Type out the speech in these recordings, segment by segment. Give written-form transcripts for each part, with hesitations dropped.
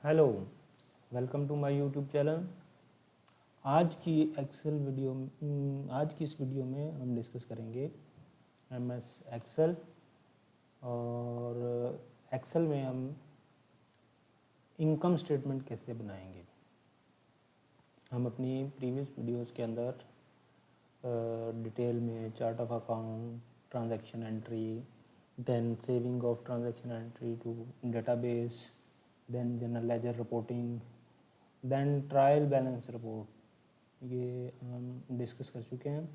Hello, welcome to my YouTube channel. आज की इस वीडियो में हम डिस्कस करेंगे एमएस एक्सेल। और एक्सेल में हम इनकम स्टेटमेंट कैसे बनाएंगे। हम अपनी प्रीवियस वीडियोस के अंदर डिटेल में chart of account, transaction entry, then saving of transaction entry to database, then general ledger reporting, then trial balance report, ये हम डिस्कस कर चुके हैं।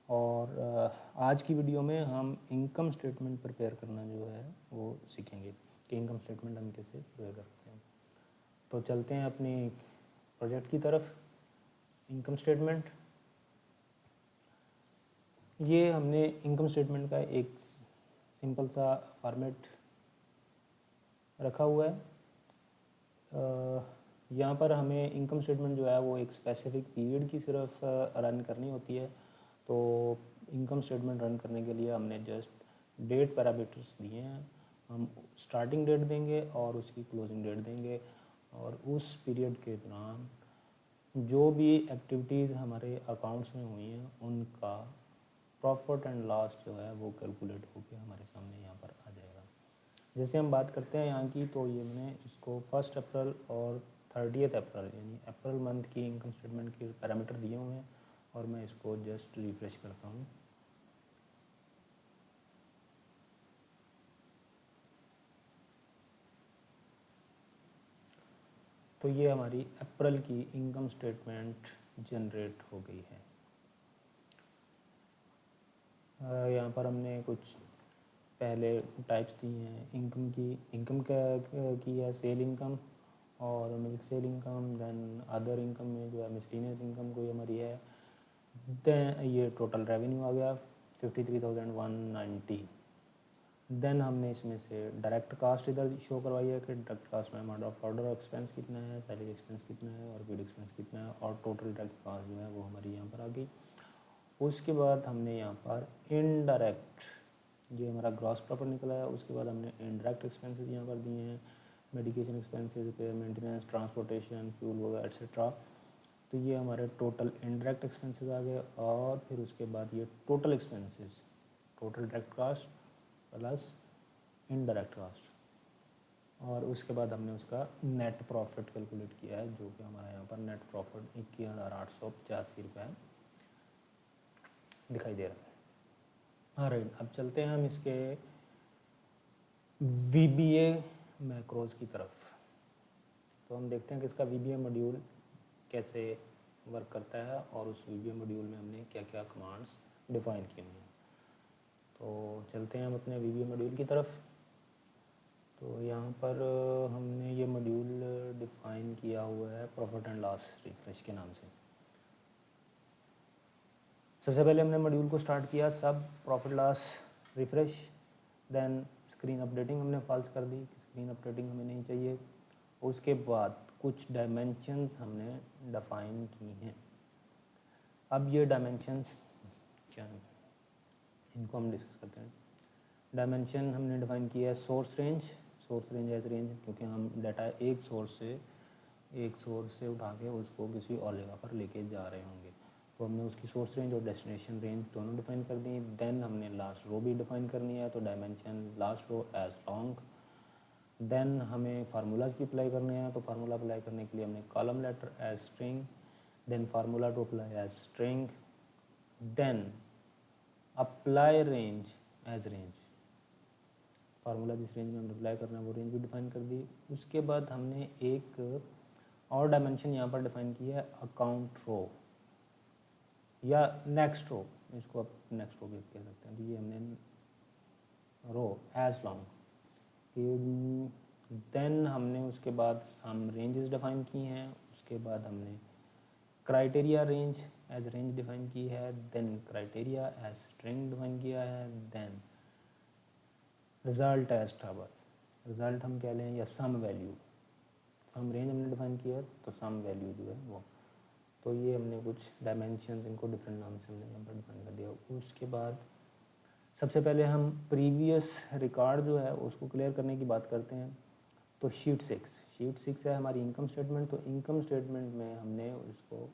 और आज की वीडियो में हम इनकम स्टेटमेंट प्रिपेयर करना जो है वो सीखेंगे कि इनकम स्टेटमेंट हम कैसे प्रिपेयर करते हैं। तो चलते हैं अपनी प्रोजेक्ट की तरफ। इनकम स्टेटमेंट, ये हमने इनकम स्टेटमेंट का एक सिंपल सा फॉर्मेट रखा हुआ है। यहाँ पर हमें इनकम स्टेटमेंट जो है वो एक स्पेसिफिक पीरियड की सिर्फ रन करनी होती है। तो इनकम स्टेटमेंट रन करने के लिए हमने जस्ट डेट पैरामीटर्स दिए हैं। हम स्टार्टिंग डेट देंगे और उसकी क्लोजिंग डेट देंगे, और उस पीरियड के दौरान जो भी एक्टिविटीज़ हमारे अकाउंट्स में हुई हैं उनका प्रॉफिट एंड लॉस जो है वो कैलकुलेट होकर हमारे सामने यहाँ पर आ जाएगा। जैसे हम बात करते हैं यहाँ की, तो ये मैंने इसको 1 अप्रैल और 30 अप्रैल यानी अप्रैल मंथ की इनकम स्टेटमेंट के पैरामीटर दिए हुए हैं, और मैं इसको जस्ट रिफ्रेश करता हूँ। तो ये हमारी अप्रैल की इनकम स्टेटमेंट जनरेट हो गई है। यहाँ पर हमने कुछ पहले टाइप्स दी हैं इनकम की है सेल इनकम और milk sale income. Then other income में जो है मिसलिनियस इनकम कोई हमारी है। देन ये टोटल रेवेन्यू आ गया 53,190। देन हमने इसमें से डायरेक्ट कास्ट इधर शो करवाई है कि डायरेक्ट कास्ट में अमाउंट ऑफ ऑर्डर एक्सपेंस कितना है, सैलरी एक्सपेंस कितना है और फीड एक्सपेंस कितना है, और टोटल डायरेक्ट कास्ट जो है वो हमारी यहाँ पर आ गई। उसके बाद हमने यहाँ पर इनडायरेक्ट, ये हमारा ग्रॉस प्रॉफिट निकला है। उसके बाद हमने इनडायरेक्ट एक्सपेंसेस यहाँ पर दिए हैं, medication expenses, repair, maintenance, transportation, fuel वगैरह एट्सेट्रा। तो ये हमारे टोटल इनडायरेक्ट एक्सपेंसेस आ गए। और फिर उसके बाद ये total expenses, total direct cost plus indirect cost, और उसके बाद हमने उसका नेट प्रॉफिट कैलकुलेट किया है, जो कि हमारा यहाँ पर नेट प्रॉफिट 21,885 रुपये दिखाई दे रहा है। हाँ राइट, अब चलते हैं हम इसके VBA मैक्रोज की तरफ। तो हम देखते हैं कि इसका VBA मॉड्यूल कैसे वर्क करता है और उस VBA मॉड्यूल में हमने क्या क्या कमांड्स डिफ़ाइन किए हैं। तो चलते हैं हम अपने VBA मॉड्यूल की तरफ। तो यहाँ पर हमने ये मॉड्यूल डिफ़ाइन किया हुआ है प्रॉफिट एंड लॉस रिफ्रेश के नाम से। सबसे पहले हमने मॉड्यूल को स्टार्ट किया सब profit loss refresh. Then screen updating हमने फॉल्स कर दी, स्क्रीन अपडेटिंग हमें नहीं चाहिए। उसके बाद कुछ डायमेंशंस हमने डिफ़ाइन की हैं। अब ये डायमेंशंस क्या हैं, इनको हम डिस्कस करते हैं। डायमेंशन हमने डिफ़ाइन किया है सोर्स रेंज एज रेंज, क्योंकि हम डाटा एक सोर्स से उठा के उसको किसी और जगह पर लेके जा रहे होंगे। तो हमने उसकी सोर्स रेंज और डेस्टिनेशन रेंज दोनों डिफ़ाइन कर दी। देन हमने लास्ट रो भी डिफ़ाइन करनी है, तो dimension last row as long. Then हमें फार्मूलाज भी अप्लाई करने हैं, तो फार्मूला अप्लाई करने के लिए हमने column letter as string, then formula to apply as string, then apply range as range, formula जिस रेंज में हमने अप्लाई करना है वो रेंज भी डिफ़ाइन कर दी। उसके बाद हमने एक और डायमेंशन यहाँ पर डिफ़ाइन किया है अकाउंट रो या नेक्स्ट रो, इसको आप नेक्स्ट रो भी कह सकते हैं। तो ये हमने रो एज लॉन्ग। देन हमने उसके बाद सम रेंजेस डिफ़ाइन की हैं। उसके बाद हमने criteria range as range define की है। Then criteria as string define किया है। Then result as table, result हम कह लें या सम वैल्यू, सम रेंज हमने डिफ़ाइन किया है तो सम वैल्यू जो है वो। तो ये हमने कुछ डायमेंशन, इनको डिफरेंट नाम से हमने यहाँ पर डिफाइन कर दिया। उसके बाद सबसे पहले हम प्रीवियस रिकॉर्ड जो है उसको क्लियर करने की बात करते हैं। तो शीट 6 है हमारी इनकम स्टेटमेंट। तो इनकम स्टेटमेंट में हमने उसको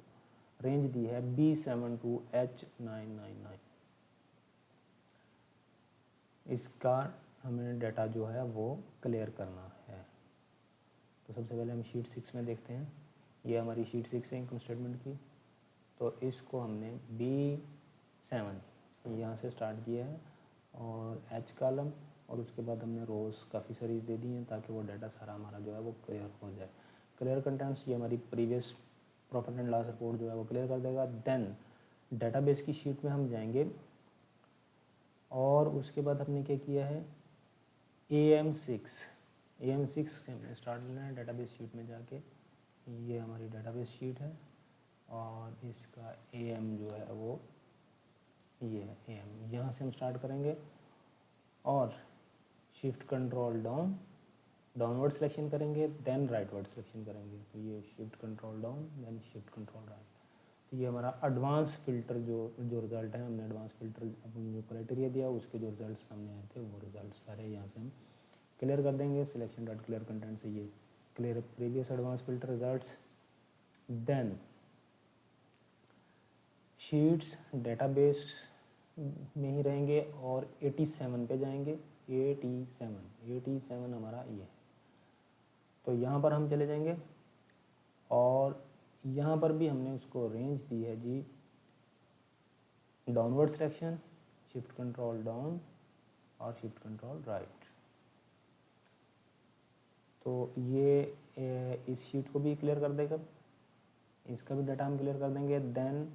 रेंज दी है B7 to H999। इसका हमें डाटा जो है वो क्लियर करना है। तो सबसे पहले हम शीट 6 में देखते हैं। ये हमारी शीट 6 है इनकम स्टेटमेंट की। तो इसको हमने B7 यहाँ से स्टार्ट किया है और H कॉलम, और उसके बाद हमने रोज़ काफ़ी सारी दे दी हैं ताकि वो डाटा सारा हमारा जो है वो क्लियर हो जाए। क्लियर कंटेंट्स ये हमारी previous profit and loss report जो है वो क्लियर कर देगा। देन डाटाबेस की शीट में हम जाएंगे और उसके बाद हमने क्या किया है, AM6 से हमने स्टार्ट लेना है डाटाबेस शीट में जाके। ये हमारी डाटाबेस शीट है और इसका AM जो है वो ये है AM। यहाँ से हम स्टार्ट करेंगे और शिफ्ट कंट्रोल डाउनवर्ड सिलेक्शन करेंगे, देन राइटवर्ड सिलेक्शन करेंगे। तो ये shift control down then shift control right. तो ये हमारा एडवांस फिल्टर जो रिज़ल्ट है, हमने एडवांस फिल्टर अपने जो क्राइटेरिया दिया उसके जो रिजल्ट सामने आए थे वो रिजल्ट सारे यहाँ से हम क्लियर कर देंगे। सिलेक्शन डॉट क्लियर कंटेंट से ये clear previous advance filter results. Then sheets database में ही रहेंगे और 87 पे जाएंगे। 87 हमारा ये है। तो यहाँ पर हम चले जाएंगे और यहाँ पर भी हमने उसको रेंज दी है जी downward selection, shift control down और शिफ्ट कंट्रोल राइट। तो ये इस शीट को भी क्लियर कर देगा, इसका भी डाटा हम क्लियर कर देंगे। देन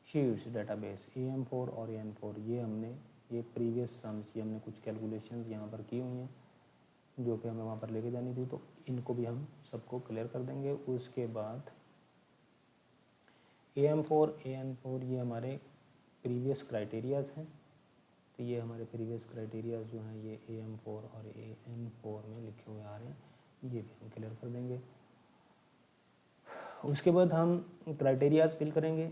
शीट्स डेटाबेस AM4 और AN4 ये प्रीवियस सम्स, ये हमने कुछ कैलकुलेशंस यहाँ पर की हुई हैं जो कि हमें वहाँ पर लेके जानी थी, तो इनको भी हम सबको क्लियर कर देंगे। उसके बाद AM4 AN4 ये हमारे प्रीवियस क्राइटेरियाज़ हैं। तो ये हमारे प्रीवियस क्राइटेरियाज़ जो हैं ये AM4 और AN4 में लिखे हुए आ रहे हैं, ये भी हम क्लियर कर देंगे। उसके बाद हम क्राइटेरियाज़ फिल करेंगे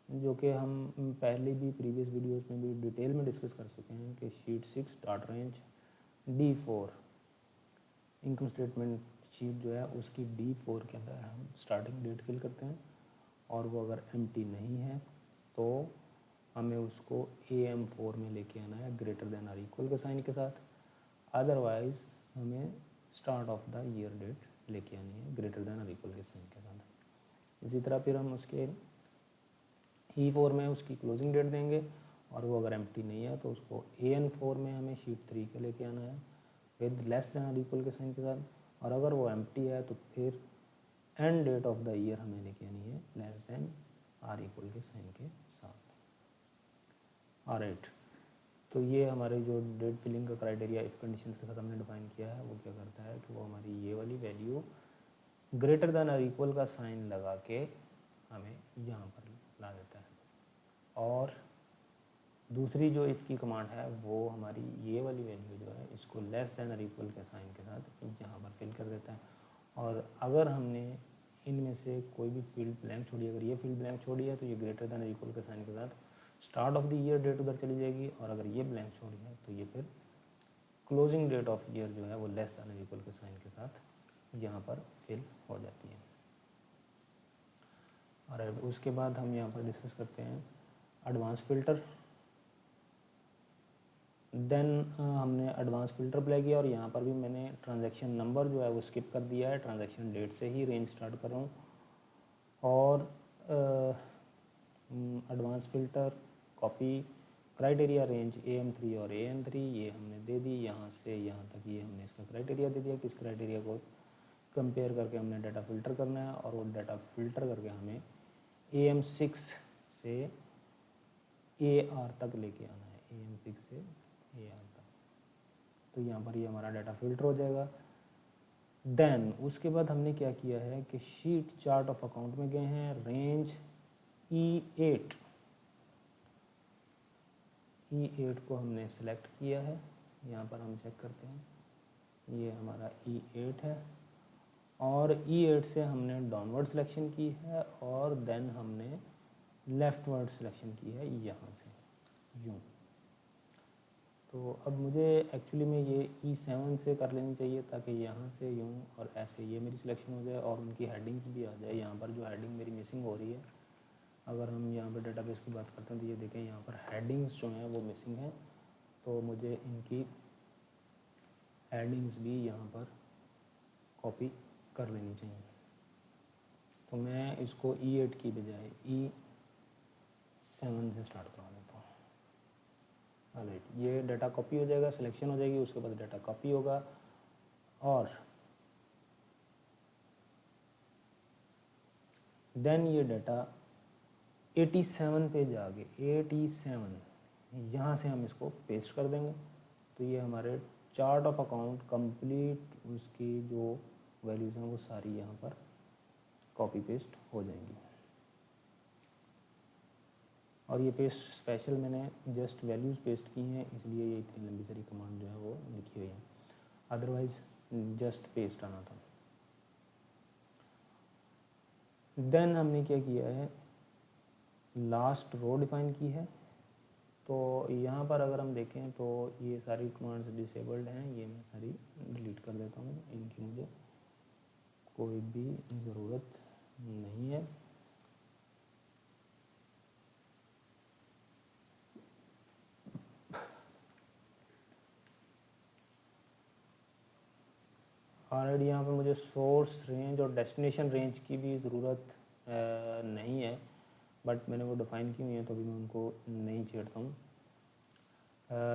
जो कि हम पहले भी प्रीवियस वीडियोस में भी डिटेल में डिस्कस कर चुके हैं कि sheet 6 dot range D4 income statement sheet जो है उसकी D4 के अंदर हम स्टार्टिंग डेट फिल करते हैं और वो अगर एम्प्टी नहीं है तो हमें उसको AM4 में लेके आना है ग्रेटर देन और इक्वल के साइन के साथ। अदरवाइज़ हमें start of the year date लेके आनी है ग्रेटर देन और इक्वल के साइन के साथ। इसी तरह फिर हम उसके E4 में उसकी क्लोजिंग डेट देंगे और वो अगर एम्प्टी नहीं है तो उसको AN4 में हमें शीट 3 के लेके आना है विद लेस देन और इक्वल के साइन के साथ। और अगर वो एम्प्टी है तो फिर end date of the year हमें लेके आनी है लेस देन और इक्वल के साइन के साथ। ऑलराइट, तो ये हमारे जो डेट फिलिंग का क्राइटेरिया इफ़ कंडीशंस के साथ हमने डिफाइन किया है वो क्या करता है कि वो हमारी ये वाली वैल्यू ग्रेटर देन और इक्वल का साइन लगा के हमें यहाँ पर ला देता है। और दूसरी जो इफ़ की कमांड है वो हमारी ये वाली वैल्यू जो है इसको लेस देन और इक्वल के साइन के साथ यहाँ पर फिल कर देता है। और अगर हमने इनमें से कोई भी फील्ड ब्लैंक छोड़ी, अगर ये फील्ड ब्लैंक छोड़ी है तो ये ग्रेटर देन और इक्वल के साइन के साथ start of the year date उधर चली जाएगी, और अगर ये ब्लैंक छोड़ी है तो ये फिर क्लोजिंग डेट ऑफ ईयर जो है वो लेस देन और इक्वल के साइन के साथ यहाँ पर फिल हो जाती है। और उसके बाद हम यहाँ पर डिस्कस करते हैं एडवांस फिल्टर। देन हमने एडवांस फिल्टर अप्लाई किया और यहाँ पर भी मैंने ट्रांजैक्शन नंबर जो है वो स्किप कर दिया है, ट्रांजैक्शन डेट से ही रेंज स्टार्ट कर रहा हूँ। और advance filter copy criteria range AM3 और AN3 ये हमने दे दी, यहाँ से यहाँ तक ये हमने इसका क्राइटेरिया दे दिया। किस क्राइटेरिया को कंपेयर करके हमने डाटा फ़िल्टर करना है और वो डाटा फ़िल्टर करके हमें AM6 से AR तक लेके आना है, AM6 से AR तक। तो यहाँ पर ये हमारा डाटा फ़िल्टर हो जाएगा। देन उसके बाद हमने क्या किया है कि शीट चार्ट ऑफ अकाउंट में गए हैं, रेंज E8 को हमने सेलेक्ट किया है। यहाँ पर हम चेक करते हैं, ये हमारा E8 है और E8 से हमने डाउनवर्ड सिलेक्शन की है और देन हमने लेफ्टवर्ड सिलेक्शन की है यहाँ से यूँ। तो अब मुझे एक्चुअली में ये E7 से कर लेनी चाहिए ताकि यहाँ से यूँ और ऐसे ये मेरी सिलेक्शन हो जाए और उनकी हेडिंग्स भी आ जाए। यहाँ पर जो हेडिंग मेरी मिसिंग हो रही है, अगर हम यहाँ पर डेटाबेस की बात करते हैं तो ये देखें यहाँ पर हेडिंग्स जो हैं वो मिसिंग हैं, तो मुझे इनकी हेडिंग्स भी यहाँ पर कॉपी कर लेनी चाहिए। तो मैं इसको E8 की बजाय E7 से स्टार्ट करवा देता हूँ। ऑलराइट, ये डाटा कॉपी हो जाएगा, सिलेक्शन हो जाएगी, उसके बाद डाटा कॉपी होगा और देन ये डाटा 87 पे जाके 87 यहाँ से हम इसको पेस्ट कर देंगे। तो ये हमारे चार्ट ऑफ अकाउंट कंप्लीट उसकी जो वैल्यूज़ हैं वो सारी यहाँ पर कॉपी पेस्ट हो जाएंगी। और ये पेस्ट स्पेशल मैंने जस्ट वैल्यूज़ पेस्ट की हैं, इसलिए ये इतनी लंबी सारी कमांड जो है वो लिखी हुई है, अदरवाइज़ जस्ट पेस्ट आना था। देन हमने क्या किया है, लास्ट रो डिफाइन की है। तो यहाँ पर अगर हम देखें तो ये सारी कमांड्स डिसेबल्ड हैं, ये मैं सारी डिलीट कर देता हूँ, इनकी मुझे कोई भी ज़रूरत नहीं है। ऑलरेडी यहाँ पे मुझे सोर्स रेंज और डेस्टिनेशन रेंज की भी ज़रूरत नहीं है, बट मैंने वो डिफ़ाइन की हुई है तो अभी मैं उनको नहीं छेड़ता हूँ।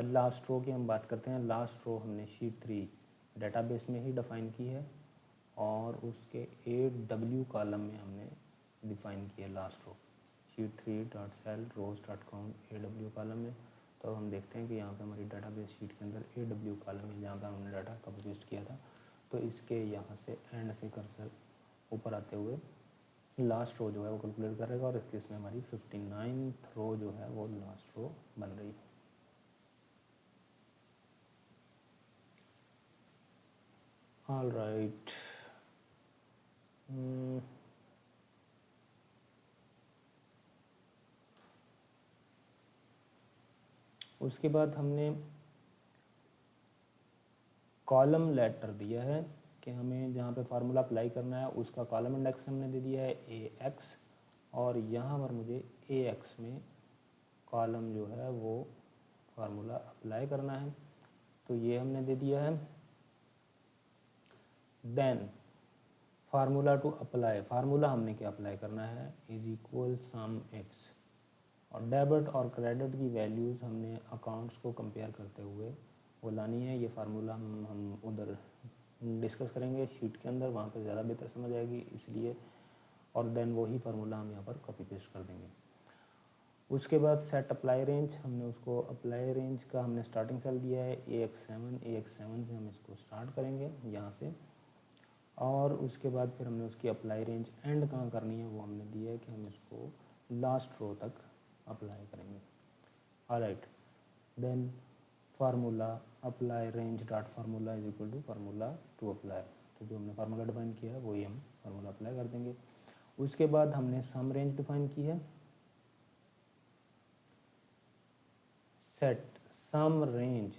लास्ट रो की हम बात करते हैं। लास्ट रो हमने शीट 3 डेटाबेस में ही डिफ़ाइन की है और उसके AW कॉलम में हमने डिफ़ाइन किया last row, sheet 3 dot cell rows dot count AW column में। तो हम देखते हैं कि यहाँ पे हमारी डेटाबेस शीट के अंदर AW कॉलम है जहाँ पे हमने डाटा कॉपी पेस्ट किया था। तो इसके यहाँ से एंड से कर्सर ऊपर आते हुए लास्ट रो जो है वो कैलकुलेट करेगा और इस केस में हमारी 59th रो जो है वो लास्ट रो बन रही है। ऑल राइट, उसके बाद हमने कॉलम लेटर दिया है कि हमें जहाँ पे फार्मूला अप्लाई करना है उसका कॉलम इंडेक्स हमने दे दिया है AX, और यहाँ पर मुझे AX में कॉलम जो है वो फार्मूला अप्लाई करना है, तो ये हमने दे दिया है। Then formula to apply, formula हमने क्या अप्लाई करना है, इज इक्वल सम इफ्स, और डेबिट और क्रेडिट की वैल्यूज़ हमने अकाउंट्स को कंपेयर करते हुए वो लानी है। ये फार्मूला हम उधर डिस्कस करेंगे शीट के अंदर, वहाँ पे ज़्यादा बेहतर समझ आएगी इसलिए, और देन वही फार्मूला हम यहाँ पर कॉपी पेस्ट कर देंगे। उसके बाद सेट अप्लाई रेंज, हमने उसको अप्लाई रेंज का हमने स्टार्टिंग सेल दिया है AX7 से हम इसको स्टार्ट करेंगे यहाँ से, और उसके बाद फिर हमने उसकी अप्लाई रेंज एंड कहाँ करनी है वो हमने दिया है कि हम इसको लास्ट रो तक अप्लाई करेंगे। Alright, then formula apply range dot formula is equal to formula to apply, तो जो हमने फार्मूला डिफाइन किया है वही हम फार्मूला अप्लाई कर देंगे। उसके बाद हमने सम रेंज डिफाइन की है, set sum range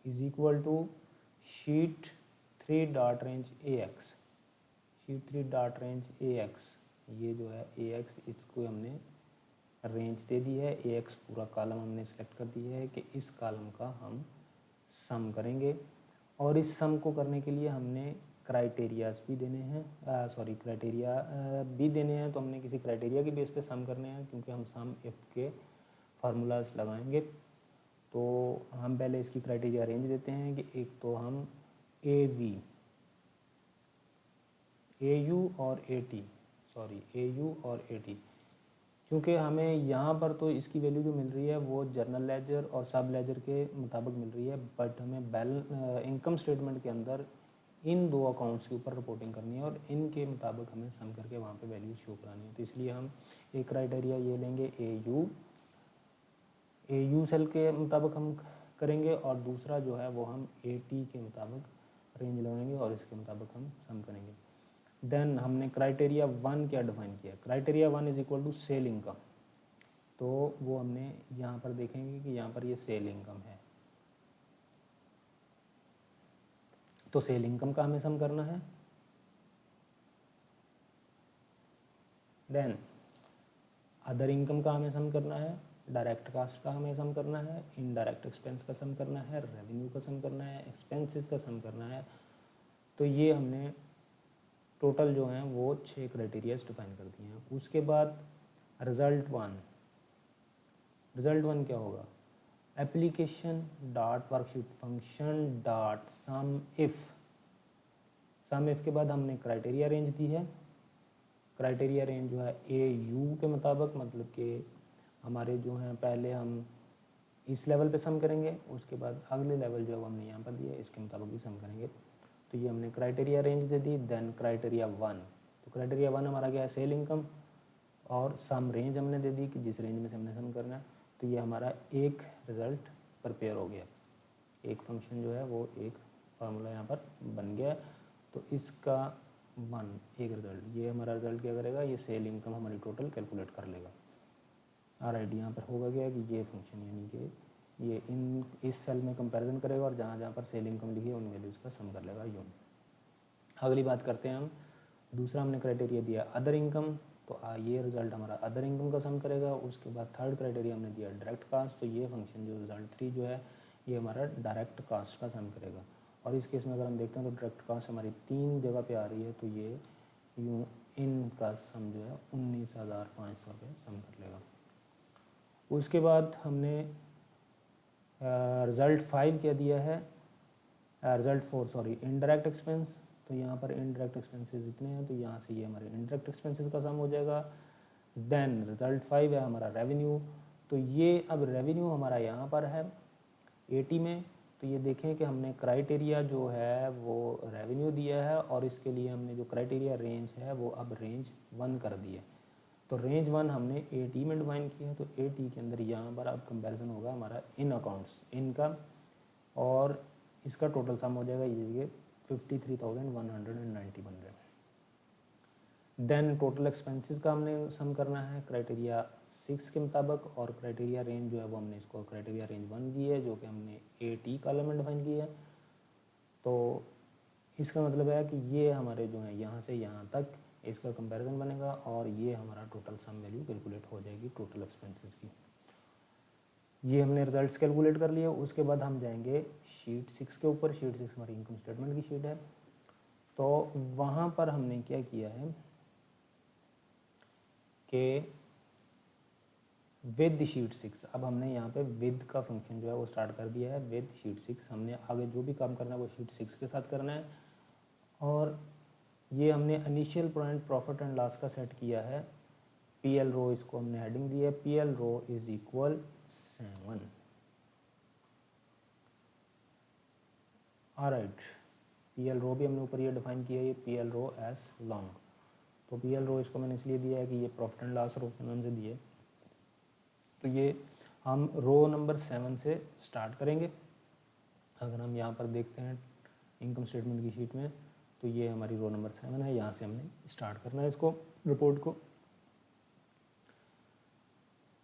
is equal to sheet 3 dot range AX, sheet 3 dot range AX, ये जो है AX इसको हमने रेंज दे दी है। AX पूरा कॉलम हमने सेलेक्ट कर दिया है कि इस कॉलम का हम सम करेंगे, और इस सम को करने के लिए हमने क्राइटेरियाज भी देने हैं, क्राइटेरिया भी देने हैं। तो हमने किसी क्राइटेरिया के बेस पे सम करने हैं, क्योंकि हम सम इफ के फार्मूलाज लगाएंगे। तो हम पहले इसकी क्राइटेरिया रेंज देते हैं कि एक तो हम AU और AT, क्योंकि हमें यहाँ पर तो इसकी वैल्यू जो मिल रही है वो जर्नल लेजर और सब लेजर के मुताबिक मिल रही है, बट हमें इनकम स्टेटमेंट के अंदर इन दो अकाउंट्स के ऊपर रिपोर्टिंग करनी है और इनके मुताबिक हमें सम करके वहाँ पे वैल्यू शो करानी है। तो इसलिए हम एक क्राइटेरिया ये लेंगे AU सेल के मुताबिक हम करेंगे, और दूसरा जो है वो हम AT के मुताबिक रेंज लगाएंगे और इसके मुताबिक हम सम करेंगे। देन हमने क्राइटेरिया 1 क्या डिफाइन किया, criteria 1 is equal to sale income, तो वो हमने यहाँ पर देखेंगे कि यहाँ पर ये सेल इनकम है। तो सेल इनकम का हमें सम करना है। देन अदर इनकम का हमें सम करना है, डायरेक्ट कास्ट का हमें सम करना है, इनडायरेक्ट एक्सपेंस का सम करना है, रेवेन्यू का सम करना है, एक्सपेंसेस का सम करना है। तो ये हमने टोटल जो हैं वो 6 क्राइटेरियाज डिफाइन कर दिए हैं। उसके बाद रिजल्ट वन क्या होगा, application dot worksheet function dot sum if के बाद हमने क्राइटेरिया रेंज दी है। क्राइटेरिया रेंज जो है AU के मुताबिक, मतलब कि हमारे जो हैं पहले हम इस लेवल पे सम करेंगे, उसके बाद अगले लेवल जो है वो हमने यहाँ पर दिया है, इसके मुताबिक भी सम करेंगे। तो ये हमने क्राइटेरिया रेंज दे दी। देन क्राइटेरिया 1, तो क्राइटेरिया 1 हमारा क्या है, सेल इनकम, और सम रेंज हमने दे दी कि जिस रेंज में से हमने सम करना है। तो ये हमारा एक रिज़ल्ट प्रिपेयर हो गया, एक फंक्शन जो है वो एक फार्मूला यहाँ पर बन गया। तो इसका एक रिज़ल्ट, ये हमारा रिज़ल्ट क्या करेगा, ये सेल इनकम हमारी टोटल कैलकुलेट कर लेगा। ऑलराइट, यहाँ पर होगा क्या कि ये फंक्शन यानी कि ये इस सेल में कंपैरिजन करेगा और जहाँ जहाँ पर सेल इनकम लिखी है उन वैल्यूज़ का सम कर लेगा यून। अगली बात करते हैं हम, दूसरा हमने क्राइटेरिया दिया अदर इनकम, तो ये रिज़ल्ट हमारा अदर इनकम का सम करेगा। उसके बाद थर्ड क्राइटेरिया हमने दिया डायरेक्ट कास्ट, तो ये फंक्शन जो रिज़ल्ट 3 जो है ये हमारा डायरेक्ट कास्ट का सम करेगा। और इस केस में अगर हम देखते हैं तो डायरेक्ट कास्ट हमारी 3 जगह पे आ रही है, तो ये यूँ इनका सम जो है 19,500 रुपये सम कर लेगा। उसके बाद हमने रिज़ल्ट 5 क्या दिया है, रिज़ल्ट 4 सॉरी, इनडायरेक्ट एक्सपेंस। तो यहाँ पर इनडायरेक्ट एक्सपेंसेस इतने हैं, तो यहाँ से ये हमारे इनडायरेक्ट एक्सपेंसेस का सम हो जाएगा। देन रिज़ल्ट 5 है हमारा रेवेन्यू, तो ये अब रेवेन्यू हमारा यहाँ पर है 80 में। तो ये देखें कि हमने क्राइटेरिया जो है वो रेवेन्यू दिया है और इसके लिए हमने जो क्राइटेरिया रेंज है वो अब रेंज 1 कर दी है। तो रेंज 1 हमने 80 में डिफाइन किया है, तो 80 के अंदर यहाँ पर अब कंपैरिजन होगा हमारा इन अकाउंट्स इनका, और इसका टोटल सम हो जाएगा ये 53,190 बन रहे हैं। देन टोटल एक्सपेंसेस का हमने सम करना है क्राइटेरिया 6 के मुताबिक, और क्राइटेरिया रेंज जो है वो हमने इसको क्राइटेरिया रेंज 1 दी है जो कि हमने 80 कॉलम में डिफाइन की है। तो इसका मतलब है कि ये हमारे जो है यहाँ से यहाँ तक इसका कंपैरिजन बनेगा और ये हमारा टोटल सम वैल्यू कैलकुलेट हो जाएगी टोटल एक्सपेंसेस की। ये हमने रिजल्ट्स कैलकुलेट कर लिए। उसके बाद हम जाएंगे शीट 6 के ऊपर। शीट 6 हमारी इनकम स्टेटमेंट की शीट है। तो वहाँ पर हमने क्या किया है कि विद शीट 6, अब हमने यहाँ पे विद का फंक्शन जो है वो स्टार्ट कर दिया है। विद शीट 6 हमने आगे जो भी काम करना है वो शीट 6 के साथ करना है। और ये हमने initial point profit and loss का सेट किया है। PL रो इसको हमने हेडिंग दी है, PL row is equal 7। Alright, PL row भी हमने ऊपर ये डिफाइन किया है, ये PL रो एज लॉन्ग। तो PL रो इसको मैंने इसलिए दिया है कि ये प्रॉफिट एंड लॉस रो के नाम से दिए। तो ये हम रो नंबर 7 से स्टार्ट करेंगे। अगर हम यहाँ पर देखते हैं इनकम स्टेटमेंट की शीट में, तो ये हमारी रो नंबर 7 है। यहाँ से हमने स्टार्ट करना है इसको, रिपोर्ट को।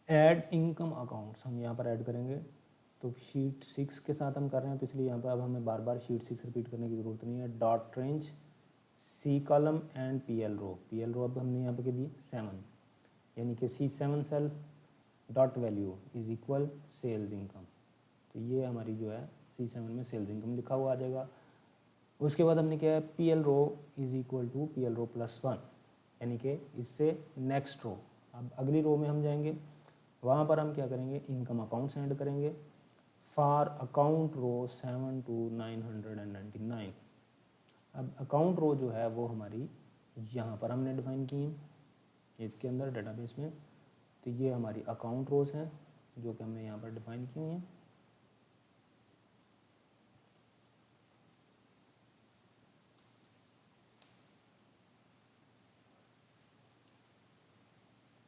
ऐड इनकम अकाउंट्स हम यहाँ पर ऐड करेंगे। तो शीट 6 के साथ हम कर रहे हैं, तो इसलिए यहाँ पर अब हमें बार बार शीट 6 रिपीट करने की ज़रूरत नहीं है। Dot range C column and PL row अब हमने यहाँ पर दी 7, यानी कि C7 cell dot value is equal sales income. तो ये हमारी जो है C7 में सेल्स इनकम लिखा हुआ आ जाएगा। उसके बाद हमने क्या है, PL row is equal to PL row plus 1, यानी कि इससे नेक्स्ट रो। अब अगली रो में हम जाएंगे, वहाँ पर हम क्या करेंगे, इनकम अकाउंट्स ऐड करेंगे फॉर अकाउंट रो 7 to 999। अब अकाउंट रो जो है वो हमारी यहाँ पर हमने डिफाइन की है इसके अंदर डेटाबेस में। तो ये हमारी अकाउंट रोज हैं जो कि हमने यहाँ पर डिफाइन की हुई हैं।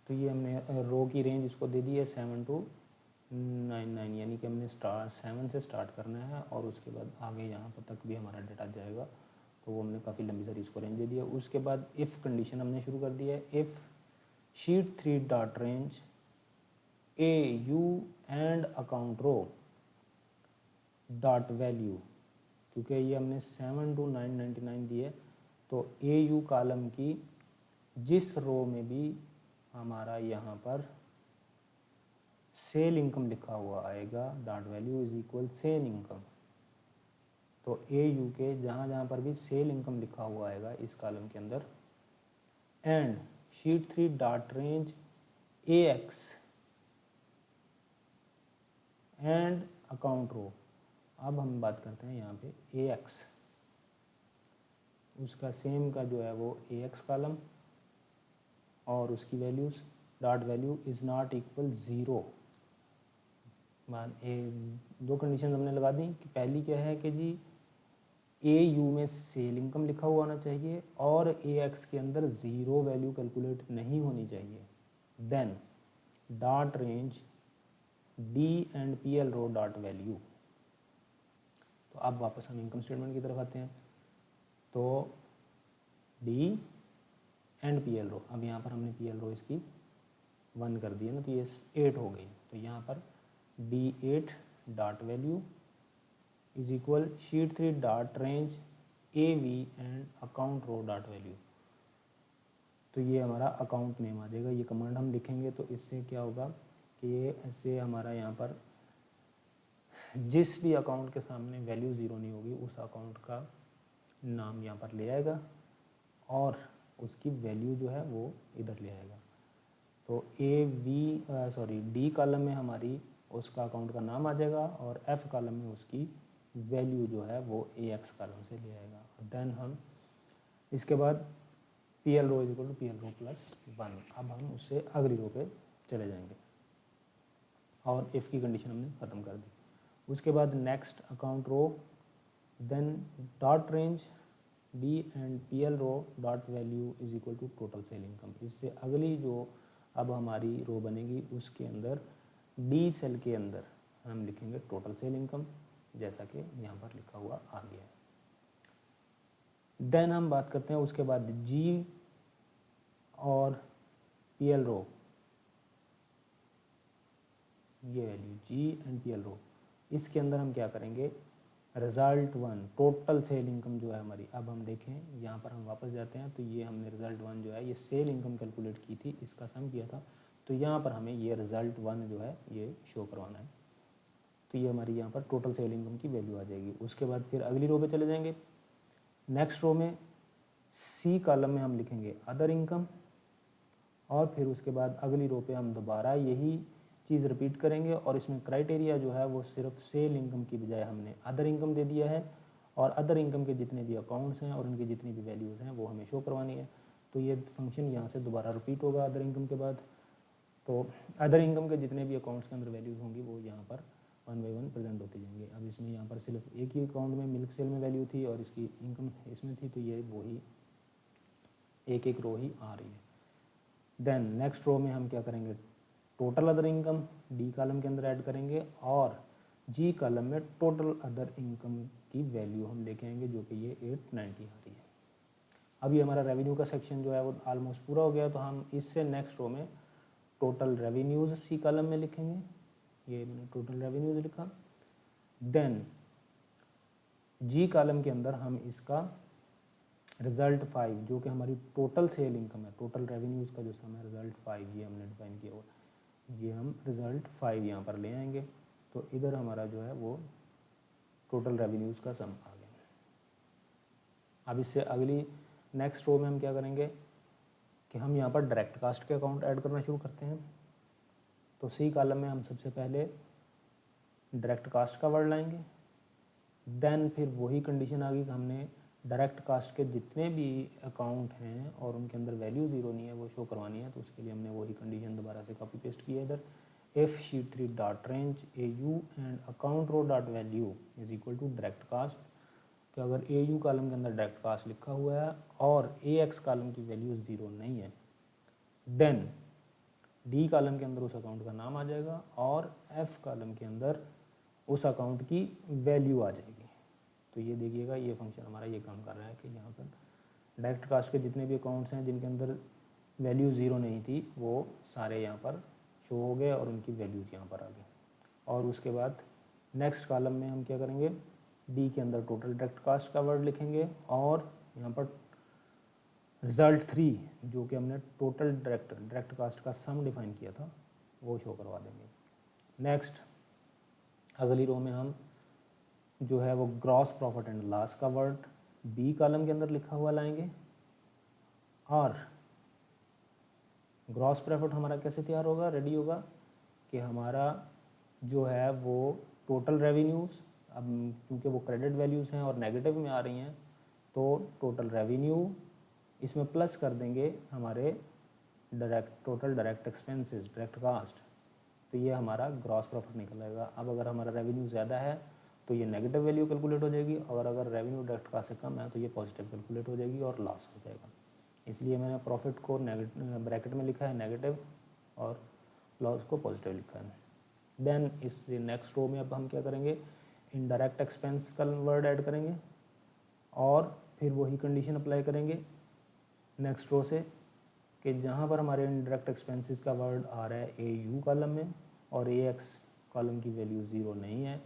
तो ये हमने रो की रेंज इसको दे दी है 7 to 99, यानी कि हमने 7 से स्टार्ट करना है और उसके बाद आगे यहाँ पर तक भी हमारा डेटा जाएगा। तो वो हमने काफ़ी लंबी सारी इसको रेंज दे दी है। उसके बाद इफ़ कंडीशन हमने शुरू कर दी है। If sheet 3 dot range AU and account row dot value क्योंकि ये हमने 7 to 999 दी है, तो AU कॉलम की जिस रो में भी हमारा यहाँ पर सेल इनकम लिखा हुआ आएगा, dot value is equal sale income, तो AU के जहाँ जहाँ पर भी सेल इनकम लिखा हुआ आएगा इस कॉलम के अंदर, and sheet 3 dot range AX end account row. अब हम बात करते हैं यहाँ पे AX, उसका सेम का जो है वो AX कॉलम और उसकी values, dot value is not equal 0। मान दो कंडीशन हमने लगा दी कि पहली क्या है कि जी AU में सेल इनकम लिखा हुआ होना चाहिए और AX के अंदर 0 वैल्यू कैलकुलेट नहीं होनी चाहिए। Then dot range D and PL row dot value. तो अब वापस हम इनकम स्टेटमेंट की तरफ आते हैं, तो D एंड PL रो, अब यहाँ पर हमने PL रो इसकी 1 कर दी है ना, तो ये 8 हो गई, तो यहाँ पर D8 dot value is equal sheet 3 dot range AV and account row dot value. तो ये हमारा अकाउंट नेम आ जाएगा। ये कमांड हम लिखेंगे तो इससे क्या होगा कि ये ऐसे हमारा यहाँ पर जिस भी अकाउंट के सामने वैल्यू 0 नहीं होगी उस अकाउंट का नाम यहाँ पर ले आएगा और उसकी वैल्यू जो है वो इधर ले आएगा। तो D कॉलम में हमारी उसका अकाउंट का नाम आ जाएगा और F कॉलम में उसकी वैल्यू जो है वो AX कॉलम से ले आएगा। देन हम इसके बाद PL row is equal to PL row plus 1। अब हम उससे अगली रो पे चले जाएंगे और इफ़ की कंडीशन हमने ख़त्म कर दी। उसके बाद next account row, then dot range D and PL row dot value is equal to total sale income. इससे अगली जो अब हमारी रो बनेगी उसके अंदर D सेल के अंदर हम लिखेंगे टोटल सेल इनकम, जैसा कि यहाँ पर लिखा हुआ आ गया है। देन हम बात करते हैं उसके बाद G और PL रो, ये वैल्यू G एंड PL रो, इसके अंदर हम क्या करेंगे, रिज़ल्ट 1 टोटल सेल इनकम जो है हमारी। अब हम देखें यहाँ पर हम वापस जाते हैं, तो ये हमने रिज़ल्ट 1 जो है ये सेल इनकम कैलकुलेट की थी, इसका सम किया था, तो यहाँ पर हमें ये रिज़ल्ट 1 जो है ये शो करवाना है। तो ये हमारी यहाँ पर टोटल सेल इनकम की वैल्यू आ जाएगी। उसके बाद फिर अगली रो पे चले जाएंगे। नेक्स्ट रो में C कॉलम में हम लिखेंगे अदर इनकम और फिर उसके बाद अगली रो पे हम दोबारा यही चीज़ रिपीट करेंगे और इसमें क्राइटेरिया जो है वो सिर्फ सेल इनकम की बजाय हमने अदर इनकम दे दिया है और अदर इनकम के जितने भी अकाउंट्स हैं और उनकी जितनी भी वैल्यूज़ हैं वो हमें शो करवानी है। तो ये फंक्शन यहाँ से दोबारा रिपीट होगा अदर इनकम के बाद। तो अदर इनकम के जितने भी अकाउंट्स के अंदर वैल्यूज़ होंगी वो यहाँ पर 1 बाई 1 प्रेजेंट होते जाएंगे। अब इसमें यहाँ पर सिर्फ एक ही अकाउंट में मिल्क सेल में वैल्यू थी और इसकी इनकम इसमें थी, तो ये वही एक एक रो ही आ रही है। देन नेक्स्ट रो में हम क्या करेंगे, total other income D column के अंदर ऐड करेंगे और G कॉलम में टोटल अदर इनकम की वैल्यू हम लेके आएंगे जो कि ये 890 आ रही है। अब ये हमारा रेवेन्यू का सेक्शन जो है वो ऑलमोस्ट पूरा हो गया, तो हम इससे नेक्स्ट रो में टोटल रेवेन्यूज़ C कॉलम में लिखेंगे, ये मैंने टोटल रेवेन्यूज़ लिखा। देन G कॉलम के अंदर हम इसका रिज़ल्ट 5 जो कि हमारी टोटल सेल इनकम है, टोटल रेवेन्यूज़ का जो सम है रिज़ल्ट 5 ये हमने डिफाइन किया हुआ, ये हम रिज़ल्ट 5 यहाँ पर ले आएंगे। तो इधर हमारा जो है वो टोटल रेवेन्यूज़ का सम आ गया। अब इससे अगली नेक्स्ट रो में हम क्या करेंगे कि हम यहाँ पर डायरेक्ट कास्ट के अकाउंट ऐड करना शुरू करते हैं। तो C कॉलम में हम सबसे पहले डायरेक्ट कास्ट का वर्ड लाएंगे। देन फिर वही कंडीशन आ गई कि हमने डायरेक्ट कास्ट के जितने भी अकाउंट हैं और उनके अंदर वैल्यू 0 नहीं है वो शो करवानी है, तो उसके लिए हमने वही कंडीशन दोबारा से कॉपी पेस्ट किया इधर। If sheet 3 dot range AU and account row dot value is equal to direct cost, कि अगर AU कॉलम के अंदर डायरेक्ट कास्ट लिखा हुआ है और AX कॉलम की वैल्यू 0 नहीं है, देन D कॉलम के अंदर उस अकाउंट का नाम आ जाएगा और F कॉलम के अंदर उस अकाउंट की वैल्यू आ जाएगी। तो ये देखिएगा ये फंक्शन हमारा ये काम कर रहा है कि यहाँ पर डायरेक्ट कास्ट के जितने भी अकाउंट्स हैं जिनके अंदर वैल्यू 0 नहीं थी वो सारे यहाँ पर शो हो गए और उनकी वैल्यूज़ यहाँ पर आ गई। और उसके बाद नेक्स्ट कॉलम में हम क्या करेंगे, डी के अंदर टोटल डायरेक्ट कास्ट का वर्ड लिखेंगे और यहाँ पर रिजल्ट 3 जो कि हमने टोटल डायरेक्ट कास्ट का सम डिफाइन किया था वो शो करवा देंगे। नेक्स्ट अगली रो में हम जो है वो ग्रॉस प्रॉफिट एंड लॉस का वर्ड बी कॉलम के अंदर लिखा हुआ लाएंगे और ग्रॉस प्रॉफिट हमारा कैसे तैयार होगा, रेडी होगा कि हमारा जो है वो टोटल रेवेन्यूज़, अब क्योंकि वो क्रेडिट वैल्यूज़ हैं और नेगेटिव में आ रही हैं तो टोटल रेवेन्यू इसमें प्लस कर देंगे हमारे total direct expenses, direct cost, तो ये हमारा ग्रॉस प्रॉफिट निकल आएगा। अब अगर हमारा रेवेन्यू ज़्यादा है तो ये नेगेटिव वैल्यू कैलकुलेट हो जाएगी और अगर रेवेन्यू डायरेक्ट कास्ट से कम है तो ये पॉजिटिव कैलकुलेट हो जाएगी और लॉस हो जाएगा। इसलिए मैंने प्रॉफिट को ब्रैकेट में लिखा है नेगेटिव और लॉस को पॉजिटिव लिखा है। देन इस नेक्स्ट रो में अब हम क्या करेंगे, इनडायरेक्ट एक्सपेंस का वर्ड ऐड करेंगे और फिर वही कंडीशन अप्लाई करेंगे नेक्स्ट रो से कि जहाँ पर हमारे इनडायरेक्ट एक्सपेंसेस का वर्ड आ रहा है ए यू कॉलम में और ए एक्स कॉलम की वैल्यू 0 नहीं है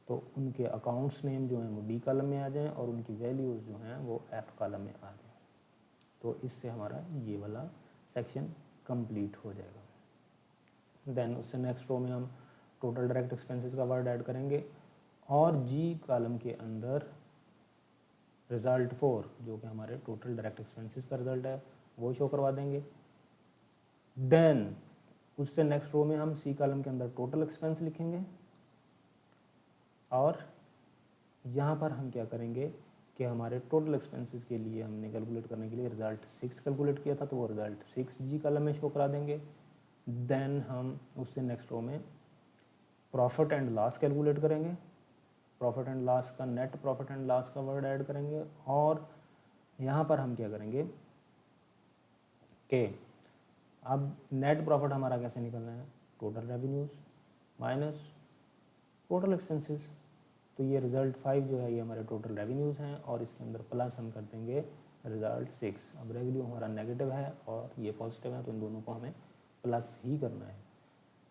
तो उनके अकाउंट्स नेम जो हैं वो डी कॉलम में आ जाएं और उनकी वैल्यूज़ जो हैं वो एफ कॉलम में आ जाएं। तो इससे हमारा ये वाला सेक्शन कंप्लीट हो जाएगा। देन उससे नेक्स्ट रो में हम टोटल डायरेक्ट एक्सपेंसेस का वर्ड ऐड करेंगे और जी कॉलम के अंदर रिज़ल्ट 4 जो कि हमारे टोटल डायरेक्ट एक्सपेंसेस का रिज़ल्ट है वो शो करवा देंगे। देन उससे नेक्स्ट रो में हम सी कॉलम के अंदर टोटल एक्सपेंस लिखेंगे और यहाँ पर हम क्या करेंगे कि हमारे टोटल एक्सपेंसेस के लिए हमने कैलकुलेट करने के लिए रिज़ल्ट 6 कैलकुलेट किया था तो वो रिज़ल्ट 6 जी कॉलम में शो करा देंगे। देन हम उससे नेक्स्ट रो में प्रॉफिट एंड लॉस कैलकुलेट करेंगे, प्रॉफिट एंड लॉस का नेट प्रॉफिट एंड लॉस का वर्ड ऐड करेंगे और यहाँ पर हम क्या करेंगे कि अब नेट प्रॉफिट हमारा कैसे निकलना है, total revenues minus total expenses, तो ये रिज़ल्ट 5 जो है ये हमारे टोटल रेवेन्यूज़ हैं और इसके अंदर प्लस हम कर देंगे रिज़ल्ट 6। अब रेवेन्यू हमारा नेगेटिव है और ये पॉजिटिव है तो इन दोनों को हमें प्लस ही करना है।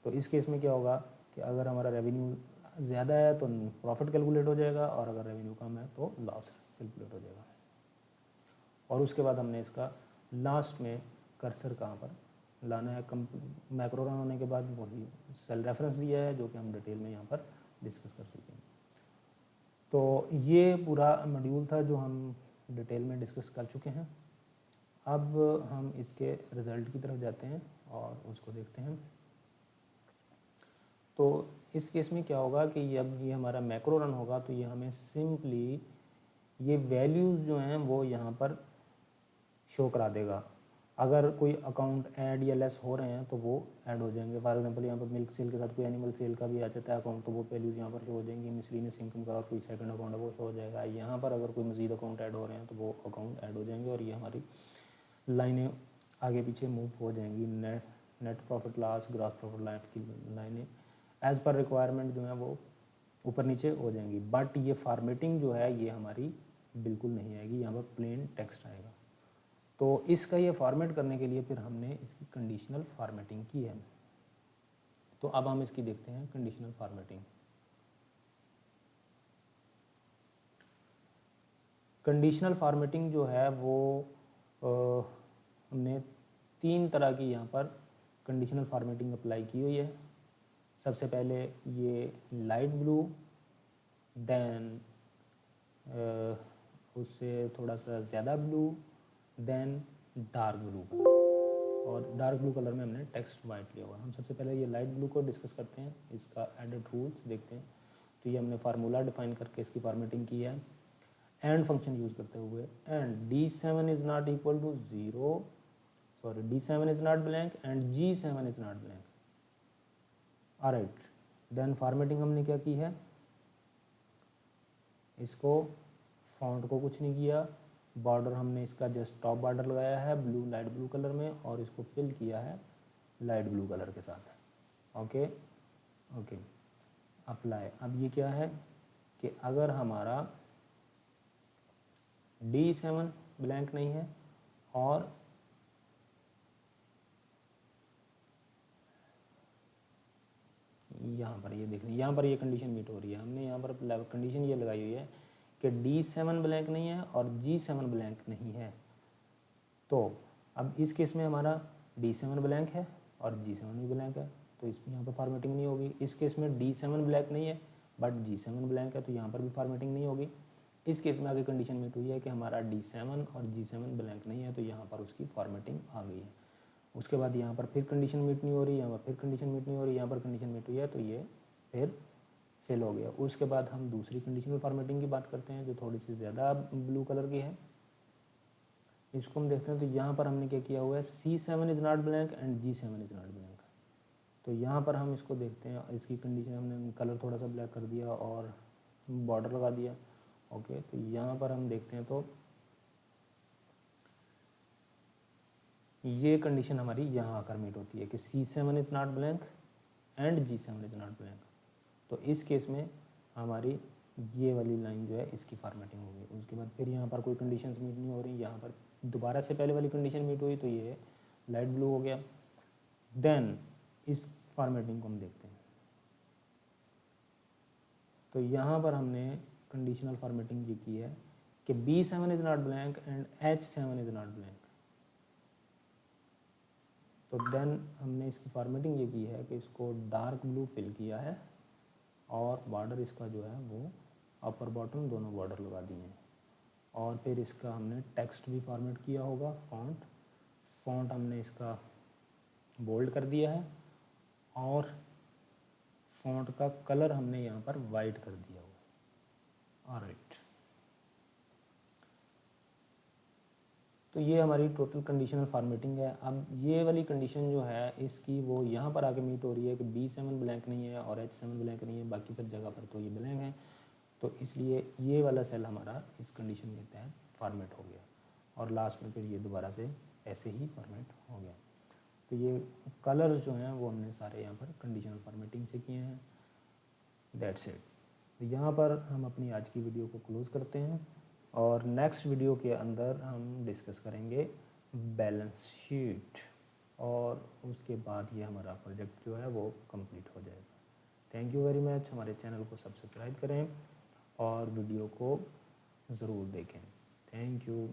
तो इस केस में क्या होगा कि अगर हमारा रेवेन्यू ज़्यादा है तो प्रॉफिट कैलकुलेट हो जाएगा और अगर रेवेन्यू कम है तो लॉस कैलकुलेट हो जाएगा। और उसके बाद हमने इसका लास्ट में कर्सर कहाँ पर लाना है, मैक्रो रन होने के बाद वही सेल रेफरेंस दिया है जो कि हम डिटेल में यहाँ पर डिस्कस कर चुके हैं। तो ये पूरा मॉड्यूल था जो हम डिटेल में डिस्कस कर चुके हैं। अब हम इसके रिज़ल्ट की तरफ जाते हैं और उसको देखते हैं। तो इस केस में क्या होगा कि जब ये हमारा मैक्रो रन होगा तो ये हमें सिंपली ये वैल्यूज़ जो हैं वो यहाँ पर शो करा देगा। अगर कोई अकाउंट ऐड या लेस हो रहे हैं तो वो ऐड हो जाएंगे। फॉर एग्जांपल यहाँ पर मिल्क सेल के साथ कोई एनिमल सेल का भी आ जाता है अकाउंट तो वो वैल्यूज़ यहाँ पर शो हो जाएंगी। मिसलेनियस इनकम का और कोई सेकंड अकाउंट है वो शो हो जाएगा। यहाँ पर अगर कोई मज़ीद अकाउंट ऐड हो रहे हैं तो वो अकाउंट ऐड हो जाएंगे और ये हमारी लाइनें आगे पीछे मूव हो जाएंगी। Net profit loss, gross profit loss की लाइनें एज़ पर रिक्वायरमेंट जो है वो ऊपर नीचे हो जाएंगी। बट ये फॉर्मेटिंग जो है ये हमारी बिल्कुल नहीं आएगी, यहाँ पर प्लेन टेक्स्ट आएगा। तो इसका ये फॉर्मेट करने के लिए फिर हमने इसकी कंडीशनल फॉर्मेटिंग की है। तो अब हम इसकी देखते हैं कंडीशनल फॉर्मेटिंग। कंडीशनल फॉर्मेटिंग जो है वो हमने 3 तरह की यहाँ पर कंडीशनल फॉर्मेटिंग अप्लाई की हुई है। सबसे पहले ये लाइट ब्लू, देन उससे थोड़ा सा ज़्यादा blue, then dark blue colour, और डार्क ब्लू कलर में हमने टेक्स्ट वाइट लिया हुआ। हम सबसे पहले ये लाइट ब्लू को डिस्कस करते हैं, इसका एडेड रूल्स देखते हैं। तो ये हमने फार्मूला डिफाइन करके इसकी फॉर्मेटिंग की है एंड फंक्शन यूज़ करते हुए। And D7 is not equal to 0, sorry D7 is not blank and G7 is not blank. Alright, then formatting हमने क्या की है, इसको फॉन्ट को कुछ नहीं किया, बॉर्डर हमने इसका जस्ट टॉप बॉर्डर लगाया है ब्लू लाइट ब्लू कलर में और इसको फिल किया है लाइट ब्लू कलर के साथ। Okay okay, apply. अब ये क्या है कि अगर हमारा D7 ब्लैंक नहीं है और यहाँ पर ये देख लीजिए, यहाँ पर ये कंडीशन मीट हो रही है। हमने यहाँ पर कंडीशन ये लगाई हुई है कि D7 ब्लैंक नहीं है और G7 ब्लैंक नहीं है। तो अब इस केस में हमारा D7 ब्लैंक है और G7 भी ब्लैंक है, तो इसमें यहाँ पर फॉर्मेटिंग नहीं होगी। इस केस में D7 ब्लैंक नहीं है बट G7 ब्लैंक है, तो यहाँ पर भी फॉर्मेटिंग नहीं होगी। इस केस में आगे कंडीशन मीट हुई है कि हमारा D7 और G7 ब्लैंक नहीं है, तो यहाँ पर उसकी फॉर्मेटिंग आ गई है। उसके बाद यहाँ पर फिर कंडीशन मीट नहीं हो रही, यहाँ पर फिर कंडीशन मीट नहीं हो रही, यहाँ पर कंडीशन मीट हुई है, तो ये फिर फेल हो गया। उसके बाद हम दूसरी कंडीशनल फॉर्मेटिंग की बात करते हैं जो थोड़ी सी ज़्यादा ब्लू कलर की है। इसको हम देखते हैं, तो यहाँ पर हमने क्या किया हुआ है, C7 is not blank and G7 is not blank. तो यहाँ पर हम इसको देखते हैं, इसकी कंडीशन हमने कलर थोड़ा सा ब्लैक कर दिया और बॉर्डर लगा दिया। ओके, तो यहाँ पर हम देखते हैं तो ये कंडीशन हमारी यहाँ आकर मीट होती है कि C7 is not blank and G7 is not blank. तो इस केस में हमारी ये वाली लाइन जो है इसकी फॉर्मेटिंग होगी। उसके बाद फिर यहाँ पर कोई कंडीशंस मीट नहीं हो रही, यहाँ पर दोबारा से पहले वाली कंडीशन मीट हुई, तो ये लाइट ब्लू हो गया। देन इस फॉर्मेटिंग को हम देखते हैं, तो यहाँ पर हमने कंडीशनल फॉर्मेटिंग ये की है कि B7 is not blank and H7 is not blank. तो देन हमने इसकी फॉर्मेटिंग ये की है कि इसको डार्क ब्लू फिल किया है और बॉर्डर इसका जो है वो अपर बॉटम दोनों बॉर्डर लगा दिए हैं। और फिर इसका हमने टेक्स्ट भी फॉर्मेट किया होगा, फ़ॉन्ट हमने इसका बोल्ड कर दिया है और फ़ॉन्ट का कलर हमने यहाँ पर वाइट कर दिया हुआ। ऑलराइट, तो ये हमारी टोटल कंडीशनल फॉर्मेटिंग है। अब ये वाली कंडीशन जो है इसकी वो यहाँ पर आके मीट हो रही है कि B7 ब्लैंक नहीं है और H7 ब्लैंक नहीं है, बाकी सब जगह पर तो ये ब्लैंक है। तो इसलिए ये वाला सेल हमारा इस कंडीशन के तहत फॉर्मेट हो गया और लास्ट में फिर ये दोबारा से ऐसे ही फॉर्मेट हो गया। तो ये कलर्स जो हैं वो हमने सारे यहाँ पर कंडीशनल फॉर्मेटिंग से किए हैं। That's it. तो यहाँ पर हम अपनी आज की वीडियो को क्लोज़ करते हैं और नेक्स्ट वीडियो के अंदर हम डिस्कस करेंगे बैलेंस शीट और उसके बाद ये हमारा प्रोजेक्ट जो है वो कंप्लीट हो जाएगा। Thank you very much. हमारे चैनल को सब्सक्राइब करें और वीडियो को ज़रूर देखें। Thank you.